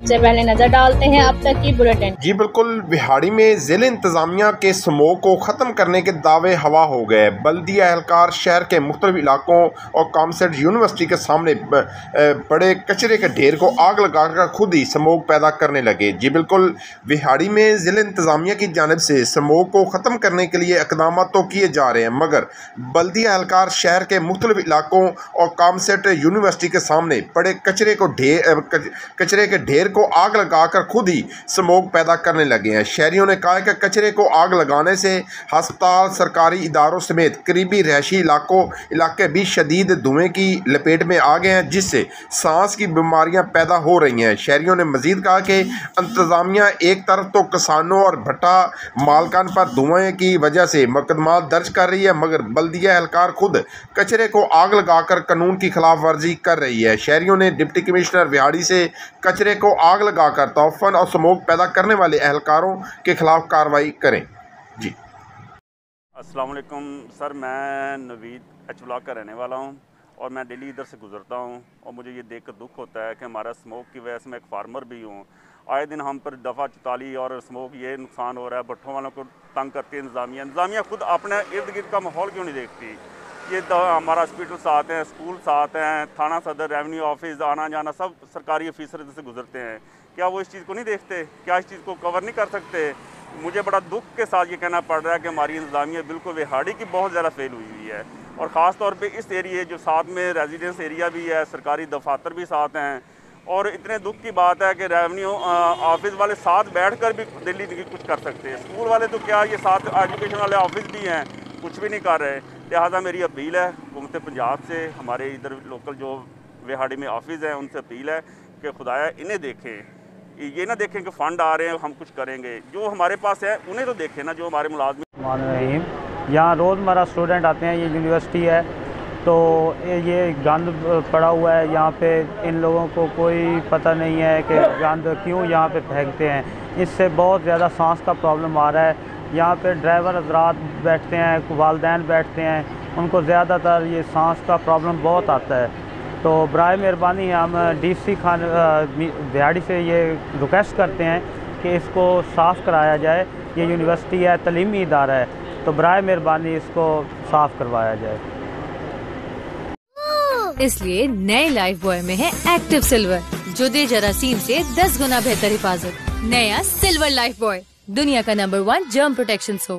सबसे पहले नजर डालते हैं अब तक की बुलेटिन। जी बिल्कुल, बिहाड़ी में जिले इंतजामिया के स्मोक को खत्म करने के दावे हवा हो गए। बल्दिया एहलकार शहर के मुख्तलिफ इलाकों और कॉमसेट यूनिवर्सिटी के सामने बड़े कचरे के ढेर को आग लगाकर खुद ही स्मोक पैदा करने लगे। जी बिल्कुल, बिहाड़ी में जिले इंतजामिया की जानिब से स्मोक को ख़त्म करने के लिए इक़दाम तो किए जा रहे हैं, मगर बल्दिया एहलकार शहर के मुख्तलिफ इलाकों और कॉमसेट यूनिवर्सिटी के सामने बड़े कचरे के ढेर को आग लगाकर खुद ही स्मोक पैदा करने लगे हैं। शहरियों ने कहा कि कचरे को आग लगाने से हस्पताल, सरकारी इदारों समेत करीबी रहायशी इलाके भी शदीद धुएं की लपेट में आ गए हैं, जिससे सांस की बीमारियां पैदा हो रही हैं। शहरियों ने मजीद कहा कि इंतजामिया एक तरफ तो किसानों और भट्टा मालकान पर धुएं की वजह से मुकदमा दर्ज कर रही है, मगर बल्दिया एहलकार खुद कचरे को आग लगाकर कानून की खिलाफ वर्जी कर रही है। शहरियों ने डिप्टी कमिश्नर बिहाड़ी से कचरे को आग लगाकर तोफन और स्मोक पैदा करने वाले एहलकारों के खिलाफ कार्रवाई करें। जी अस्सलाम वालेकुम सर, मैं नवीद एच ब्लॉक का रहने वाला हूं और मैं डेली इधर से गुजरता हूं और मुझे ये देखकर दुख होता है कि हमारा स्मोक की वजह से मैं एक फार्मर भी हूं। आए दिन हम पर दफ़ा 44 और स्मोक ये नुकसान हो रहा है। भट्ठों वालों को तंग करती है इंतज़ामिया खुद अपने इर्द गिर्द का माहौल क्यों नहीं देखती। ये हमारा हॉस्पिटल साथ हैं, स्कूल साथ हैं, थाना सदर, रेवेन्यू ऑफिस, आना जाना सब सरकारी ऑफिसर से गुजरते हैं। क्या वो इस चीज़ को नहीं देखते? क्या इस चीज़ को कवर नहीं कर सकते? मुझे बड़ा दुख के साथ ये कहना पड़ रहा है कि हमारी इंतज़ामिया बिल्कुल बिहाड़ी की बहुत ज़्यादा फेल हुई है, और ख़ास तौर पे इस एरिए जो साथ में रेजिडेंस एरिया भी है, सरकारी दफातर भी साथ हैं। और इतने दुख की बात है कि रेवेन्यू ऑफिस वाले साथ बैठकर भी दिल्ली नहीं कुछ कर सकते। स्कूल वाले तो क्या, ये साथ एजुकेशन वाले ऑफिस भी हैं, कुछ भी नहीं कर रहे। लिहाजा मेरी अपील है हुकूमत पंजाब से, हमारे इधर लोकल जो बिहाड़ी में ऑफिस हैं उनसे अपील है कि खुदाया इन्हें देखें, ये ना देखें कि फ़ंड आ रहे हैं हम कुछ करेंगे। जो हमारे पास है उन्हें तो देखें ना, जो हमारे मुलाज़िम। यहाँ रोज़मर्रा स्टूडेंट आते हैं, ये यूनिवर्सिटी है तो ये गंद पड़ा हुआ है यहाँ पे। इन लोगों को कोई पता नहीं है कि गंद क्यों यहाँ पे फेंकते हैं। इससे बहुत ज़्यादा सांस का प्रॉब्लम आ रहा है। यहाँ पे ड्राइवर हज़रात बैठते हैं, वालिदैन बैठते हैं, उनको ज़्यादातर ये सांस का प्रॉब्लम बहुत आता है। तो बराए मेहरबानी हम DC खान बिहाड़ी से ये रिक्वेस्ट करते हैं कि इसको साफ़ कराया जाए। ये यूनिवर्सिटी है, तलीमी इदारा है, तो बराए मेहरबानी इसको साफ़ करवाया जाए। इसलिए नए लाइफ बॉय में है एक्टिव सिल्वर, जो दे जरासीम से 10 गुना बेहतर हिफाजत। नया सिल्वर लाइफ बॉय, दुनिया का नंबर 1 जर्म प्रोटेक्शन सोप।